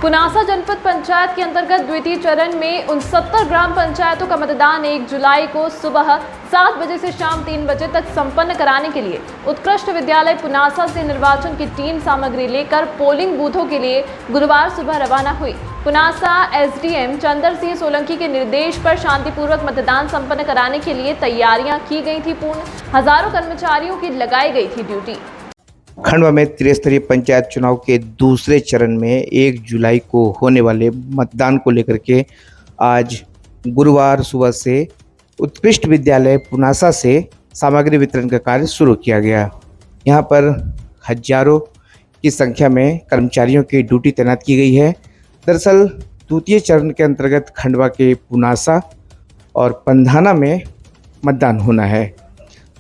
पुनासा जनपद पंचायत के अंतर्गत द्वितीय चरण में 69 ग्राम पंचायतों का मतदान 1 जुलाई को सुबह 7 बजे से शाम 3 बजे तक संपन्न कराने के लिए उत्कृष्ट विद्यालय पुनासा से निर्वाचन की टीम सामग्री लेकर पोलिंग बूथों के लिए गुरुवार सुबह रवाना हुई। पुनासा एसडीएम चंदर सिंह सोलंकी के निर्देश पर शांतिपूर्वक मतदान संपन्न कराने के लिए तैयारियां की गई थी। पूर्ण हजारों कर्मचारियों की लगाई गई थी ड्यूटी। खंडवा में त्रिस्तरीय पंचायत चुनाव के दूसरे चरण में 1 जुलाई को होने वाले मतदान को लेकर के आज गुरुवार सुबह से उत्कृष्ट विद्यालय पुनासा से सामग्री वितरण का कार्य शुरू किया गया। यहां पर हजारों की संख्या में कर्मचारियों की ड्यूटी तैनात की गई है। दरअसल द्वितीय चरण के अंतर्गत खंडवा के पुनासा और पंधाना में मतदान होना है।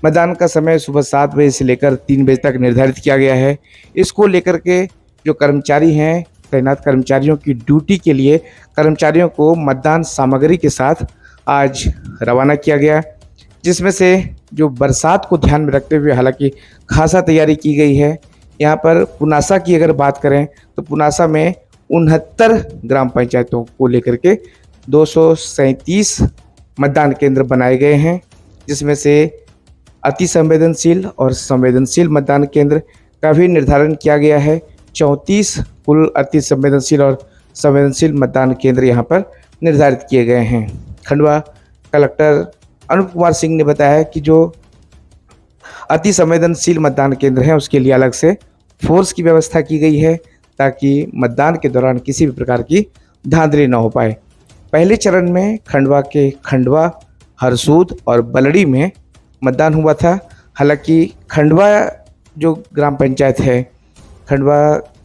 मतदान का समय सुबह 7 बजे से लेकर 3 बजे तक निर्धारित किया गया है। इसको लेकर के जो कर्मचारी हैं, तैनात कर्मचारियों की ड्यूटी के लिए कर्मचारियों को मतदान सामग्री के साथ आज रवाना किया गया, जिसमें से जो बरसात को ध्यान में रखते हुए हालांकि खासा तैयारी की गई है। यहाँ पर पुनासा की अगर बात करें तो पुनासा में 69 ग्राम पंचायतों को लेकर के 237 मतदान केंद्र बनाए गए हैं, जिसमें से अति संवेदनशील और संवेदनशील मतदान केंद्र का भी निर्धारण किया गया है। 34 कुल अति संवेदनशील और संवेदनशील मतदान केंद्र यहां पर निर्धारित किए गए हैं। खंडवा कलेक्टर अनुप कुमार सिंह ने बताया कि जो अति संवेदनशील मतदान केंद्र हैं उसके लिए अलग से फोर्स की व्यवस्था की गई है, ताकि मतदान के दौरान किसी भी प्रकार की धांधली न हो पाए। पहले चरण में खंडवा के खंडवा, हरसूद और बलड़ी में मतदान हुआ था। हालांकि खंडवा जो ग्राम पंचायत है, खंडवा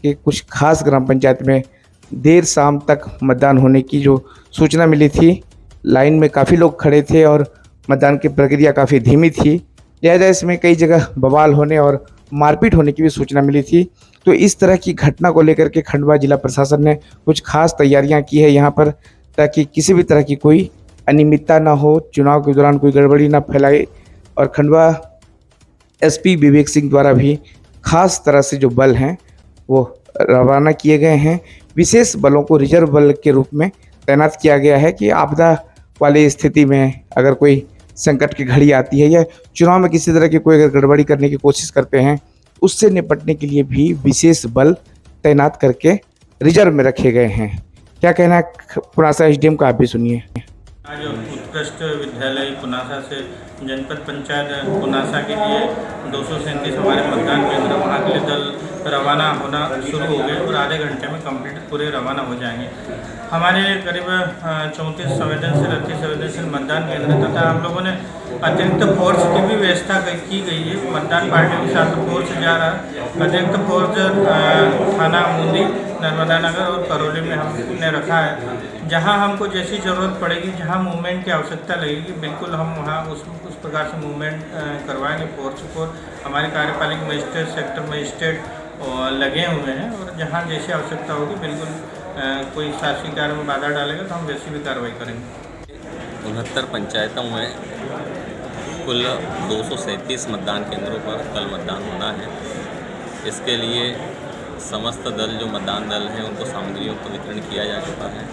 के कुछ खास ग्राम पंचायत में देर शाम तक मतदान होने की जो सूचना मिली थी। लाइन में काफ़ी लोग खड़े थे और मतदान की प्रक्रिया काफ़ी धीमी थी। लिहाजा इसमें कई जगह बवाल होने और मारपीट होने की भी सूचना मिली थी। तो इस तरह की घटना को लेकर के खंडवा जिला प्रशासन ने कुछ खास तैयारियां की है यहाँ पर, ताकि किसी भी तरह की कोई अनियमितता ना हो, चुनाव के दौरान कोई गड़बड़ी ना फैलाए। और खंडवा एसपी विवेक सिंह द्वारा भी खास तरह से जो बल हैं वो रवाना किए गए हैं। विशेष बलों को रिजर्व बल के रूप में तैनात किया गया है कि आपदा वाली स्थिति में अगर कोई संकट की घड़ी आती है या चुनाव में किसी तरह की कोई अगर गड़बड़ी करने की कोशिश करते हैं, उससे निपटने के लिए भी विशेष बल तैनात करके रिजर्व में रखे गए हैं। क्या कहना है पुनासा एसडीएम का, आप भी सुनिए। आज उत्कृष्ट विद्यालय पुनासा से जनपद पंचायत पुनासा के लिए 237 हमारे मतदान केंद्र वहाँ के लिए दल रवाना होना शुरू हो गए और आधे घंटे में कंप्लीट पूरे रवाना हो जाएंगे। हमारे करीब 34 संवेदनशील अति संवेदनशील मतदान केंद्र तथा हम लोगों ने अतिरिक्त फोर्स की भी व्यवस्था की गई है। मतदान पार्टी के साथ फोर्स जा रहा है। अतिरिक्त फोर्स थाना मुंदी, नर्मदा नगर और करौली में हमने रखा है। जहां हमको जैसी ज़रूरत पड़ेगी, जहां मूवमेंट की आवश्यकता लगेगी, बिल्कुल हम वहां उस प्रकार से मूवमेंट करवाएंगे। फोर्स को हमारे कार्यपालिक मजिस्ट्रेट, सेक्टर मजिस्ट्रेट लगे हुए हैं और जहां जैसी आवश्यकता होगी बिल्कुल कोई शासकीय कार्य में बाधा डालेगा तो हम वैसी भी कार्रवाई करेंगे। 69 पंचायतों में कुल 237 मतदान केंद्रों पर कल मतदान होना है। इसके लिए समस्त दल जो मतदान दल हैं उनको सामग्रियों का वितरण किया जा चुका है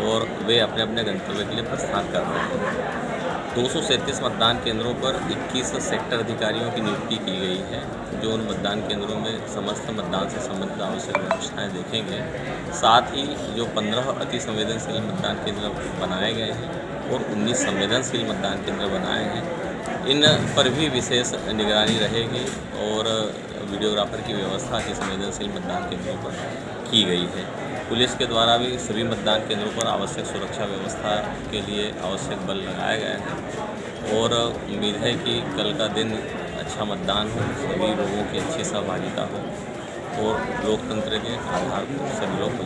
और वे अपने अपने गंतव्य के लिए प्रस्थान कर रहे हैं। 237 मतदान केंद्रों पर 21 सेक्टर अधिकारियों की नियुक्ति की गई है, जो उन मतदान केंद्रों में समस्त मतदान से संबंधित आवश्यक व्यवस्थाएँ देखेंगे। साथ ही जो 15 अति संवेदनशील मतदान केंद्र बनाए गए हैं और 19 संवेदनशील मतदान केंद्र बनाए हैं, इन पर भी विशेष निगरानी रहेगी और वीडियोग्राफर की व्यवस्था अति संवेदनशील मतदान केंद्रों पर की गई है। पुलिस के द्वारा भी सभी मतदान केंद्रों पर आवश्यक सुरक्षा व्यवस्था के लिए आवश्यक बल लगाए गए हैं और उम्मीद है कि कल का दिन अच्छा मतदान हो, सभी लोगों की अच्छी सहभागिता हो और लोकतंत्र के आधार पर सभी लोग